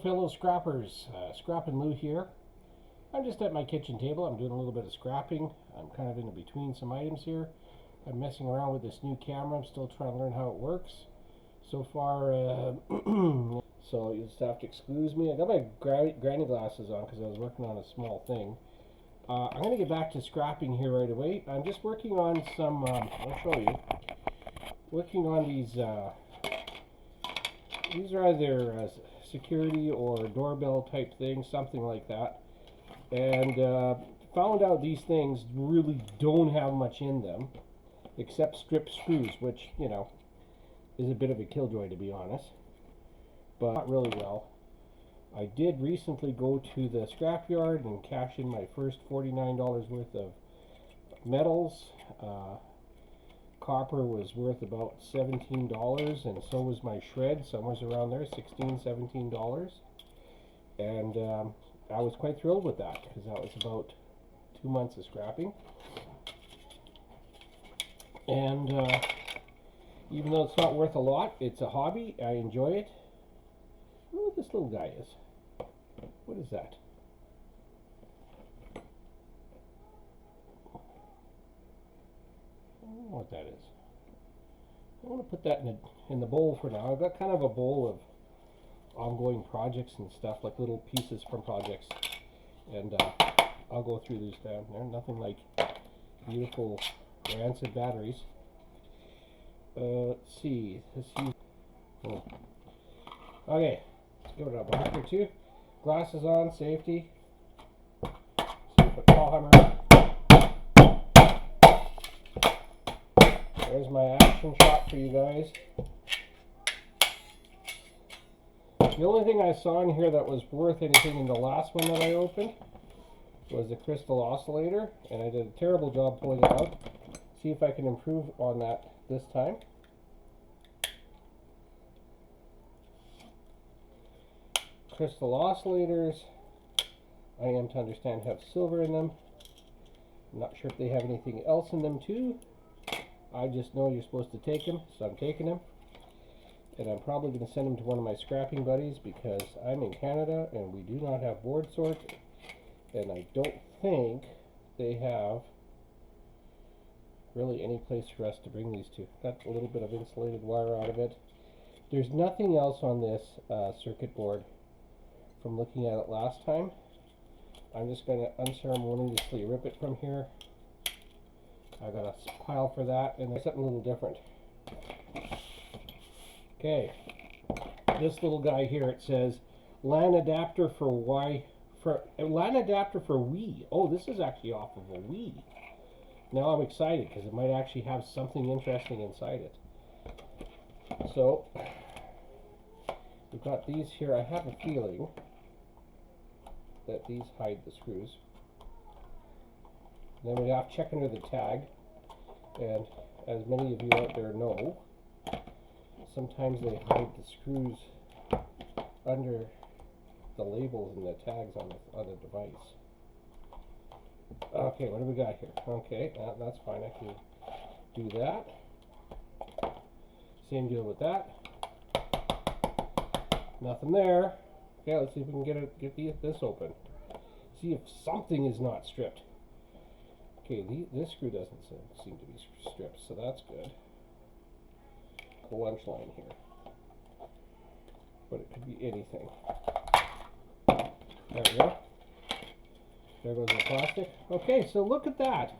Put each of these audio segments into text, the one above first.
fellow scrappers, Scrap and Lou here. I'm just at my kitchen table. I'm doing a little bit of scrapping. I'm kind of in between some items here. I'm messing around with this new camera. I'm still trying to learn how it works. So far, so you'll just have to excuse me. I got my granny glasses on because I was working on a small thing. I'm going to get back to scrapping here right away. I'm just working on some, I'll show you. Working on these are either security or doorbell type things, something like that. And found out these things really don't have much in them, except strip screws, which, you know, is a bit of a killjoy to be honest, but not really well. I did recently go to the scrapyard and cash in my first $49 worth of metals. Copper was worth about $17, and so was my shred, somewhere around there, $16, $17. And I was quite thrilled with that, because that was about 2 months of scrapping. And even though it's not worth a lot, it's a hobby. I enjoy it. I don't know what this little guy is. What is that? I don't know what that is. I want to put that in the bowl for now. I've got kind of a bowl of ongoing projects and stuff, like little pieces from projects, and I'll go through these down there. Nothing like beautiful rancid batteries. Let's see. Oh. Okay, let's give it a mark or two. Glasses on, safety. See if a claw hammer. There's my action shot for you guys. The only thing I saw in here that was worth anything in the last one that I opened was the crystal oscillator, and I did a terrible job pulling it out. See if I can improve on that this time. Crystal oscillators, I am to understand, have silver in them. I'm not sure if they have anything else in them too. I just know you're supposed to take them, so I'm taking them. And I'm probably going to send them to one of my scrapping buddies, because I'm in Canada and we do not have board sort, and I don't think they have really any place for us to bring these to. Got a little bit of insulated wire out of it. There's nothing else on this circuit board from looking at it last time. I'm just going to unceremoniously rip it from here. I got a pile for that, and there's something a little different. Okay, this little guy here, it says LAN adapter for LAN adapter for Wii. Oh, this is actually off of a Wii. Now I'm excited because it might actually have something interesting inside it. So we've got these here. I have a feeling that these hide the screws. Then we have to check under the tag, and as many of you out there know, sometimes they hide the screws under the labels and the tags on the device. Okay, what do we got here? Okay, that's fine. I can do that. Same deal with that. Nothing there. Okay, let's see if we can get this open. See if something is not stripped. Okay, this screw doesn't seem to be stripped, so that's good. The lunch line here, but it could be anything. There we go. There goes the plastic. Okay, so look at that.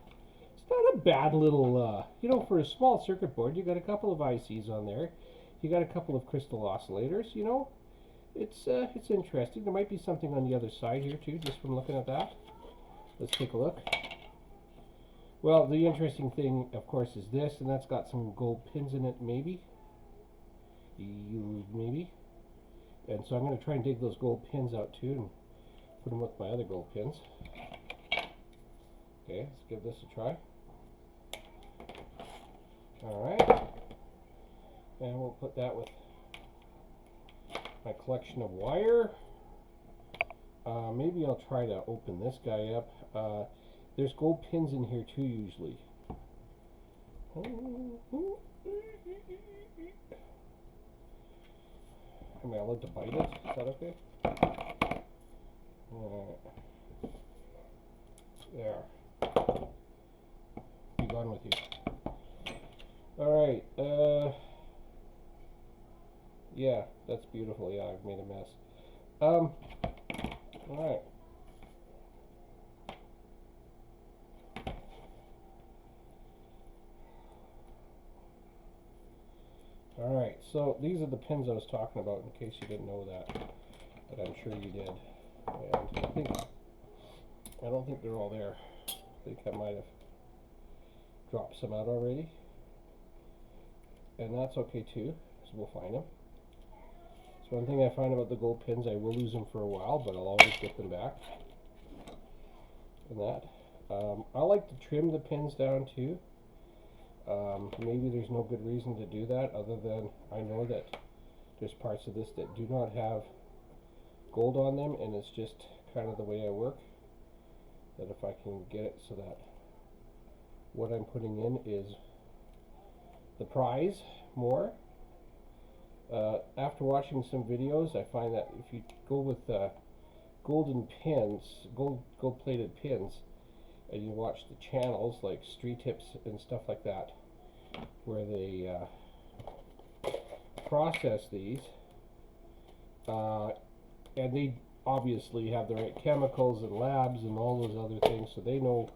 It's not a bad little, you know, for a small circuit board. You got a couple of ICs on there. You got a couple of crystal oscillators. You know, it's interesting. There might be something on the other side here too, just from looking at that. Let's take a look. Well, the interesting thing, of course, is this, and that's got some gold pins in it, maybe. Maybe. And so I'm going to try and dig those gold pins out too, and put them with my other gold pins. Okay, let's give this a try. Alright. And we'll put that with my collection of wire. Maybe I'll try to open this guy up. There's gold pins in here too, usually. Am I allowed to bite it? Is that okay? There. Be gone with you. Alright, yeah, that's beautiful. Yeah, I've made a mess. Alright. Alright, so these are the pins I was talking about, in case you didn't know that, but I'm sure you did. And I don't think they're all there. I think I might have dropped some out already. And that's okay too, so we'll find them. So one thing I find about the gold pins, I will lose them for a while, but I'll always get them back. And that. I like to trim the pins down too. Maybe there's no good reason to do that other than I know that there's parts of this that do not have gold on them, and it's just kind of the way I work, that if I can get it so that what I'm putting in is the prize more. After watching some videos, I find that if you go with golden pins, gold-plated pins, and you watch the channels like Street Tips and stuff like that, where they process these, and they obviously have the right chemicals and labs and all those other things, so they know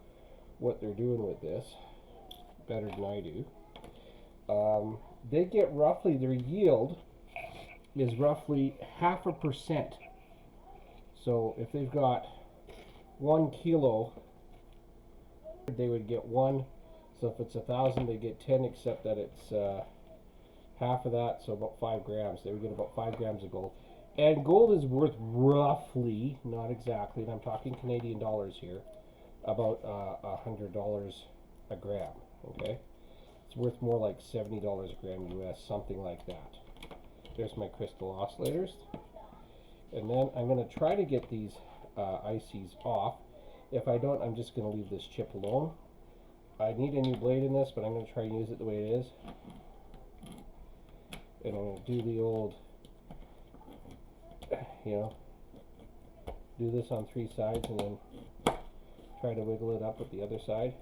what they're doing with this better than I do. They get roughly, their yield is roughly 0.5%. So if they've got 1 kilo, they would get 1. So if it's 1,000, they get 10, except that it's half of that, so about 5 grams. They would get about 5 grams of gold. And gold is worth roughly, not exactly, and I'm talking Canadian dollars here, about $100 a gram. Okay, it's worth more like $70 a gram US, something like that. There's my crystal oscillators, and then I'm going to try to get these ICs off. If I don't, I'm just going to leave this chip alone. I need a new blade in this, but I'm going to try and use it the way it is. And I'm going to do the old, do this on 3 sides and then try to wiggle it up with the other side.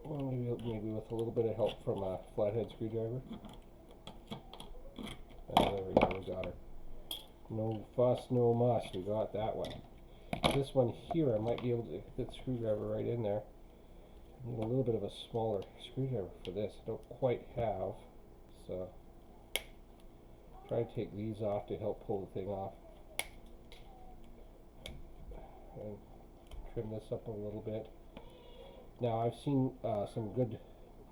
Or maybe with a little bit of help from a flathead screwdriver. There we go, we got her. No fuss, no muss, we got that one. This one here, I might be able to fit the screwdriver right in there. I need a little bit of a smaller screwdriver for this. I don't quite have, so try to take these off to help pull the thing off. And trim this up a little bit. Now I've seen some good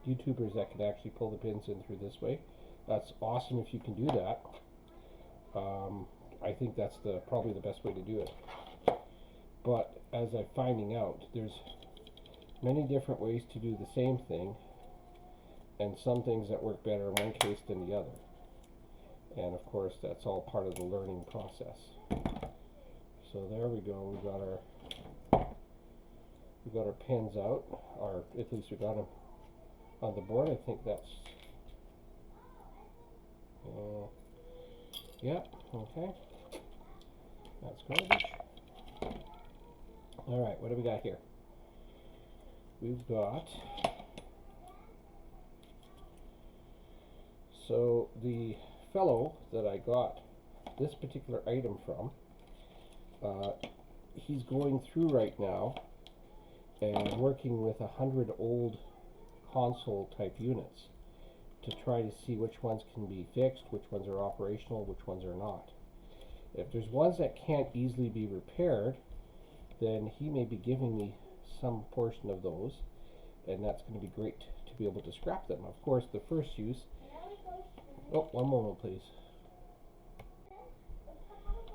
YouTubers that can actually pull the pins in through this way. That's awesome if you can do that. I think that's probably the best way to do it. But as I'm finding out, there's many different ways to do the same thing, and some things that work better in one case than the other. And of course, that's all part of the learning process. So there we go. We got our pins out, or at least we got them on the board. I think that's yep. Okay, that's garbage. All right, what do we got here? We've got, so the fellow that I got this particular item from, he's going through right now and working with 100 old console type units to try to see which ones can be fixed, which ones are operational, which ones are not. If there's ones that can't easily be repaired, then he may be giving me some portion of those, and that's going to be great to be able to scrap them. Of course, the first use, oh, one moment please.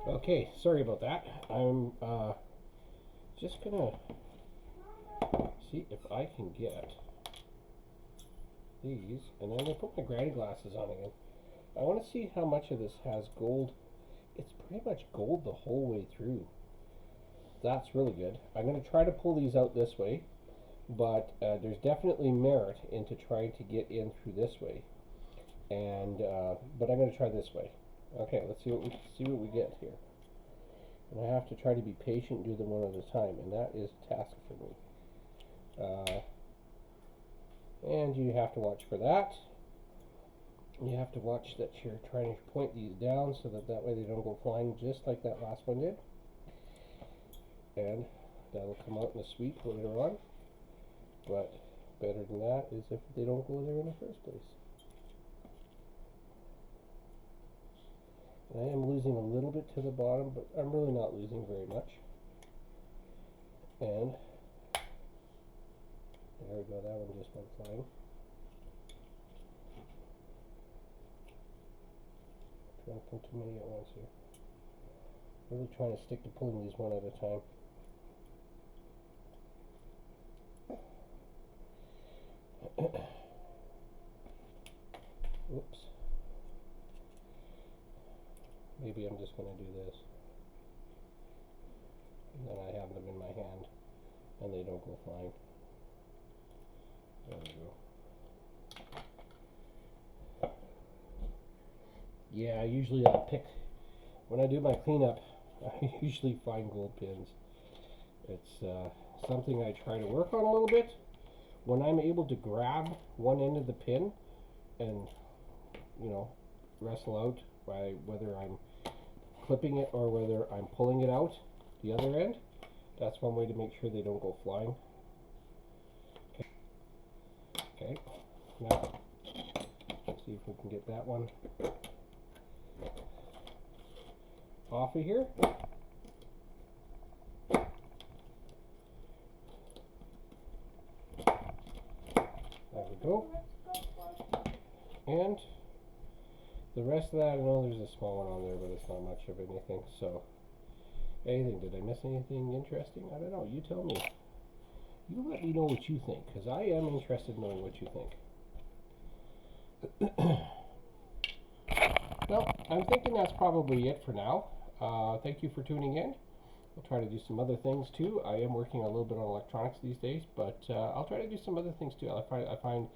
Okay, sorry about that. I'm just gonna see if I can get these, and I'm gonna put my granny glasses on again. I want to see how much of this has gold. It's pretty much gold the whole way through. That's really good. I'm going to try to pull these out this way, but there's definitely merit into trying to get in through this way. And but I'm going to try this way. Okay, let's see what we get here. And I have to try to be patient and do them one at a time, and that is a task for me. And you have to watch for that. You have to watch that you're trying to point these down so that way they don't go flying just like that last one did. And that'll come out in a sweep later on. But better than that is if they don't go there in the first place. I am losing a little bit to the bottom, but I'm really not losing very much. And there we go, that one just went flying. Trying to pull too many at once here. Really trying to stick to pulling these one at a time. Oops. Maybe I'm just going to do this. And then I have them in my hand and they don't go flying. There we go. Yeah, usually I'll pick, when I do my cleanup, I usually find gold pins. It's something I try to work on a little bit. When I'm able to grab one end of the pin and, you know, wrestle out by whether I'm clipping it or whether I'm pulling it out the other end, that's one way to make sure they don't go flying. Okay, now let's see if we can get that one off of here. There we go. And the rest of that, I know there's a small one on there, but it's not much of anything. So, anything? Did I miss anything interesting? I don't know. You tell me. You let me know what you think, because I am interested in knowing what you think. Well, I'm thinking that's probably it for now. Thank you for tuning in. I'll try to do some other things too. I am working a little bit on electronics these days, but I'll try to do some other things too. I find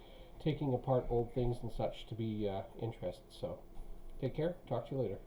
taking apart old things and such to be interesting. So, take care. Talk to you later.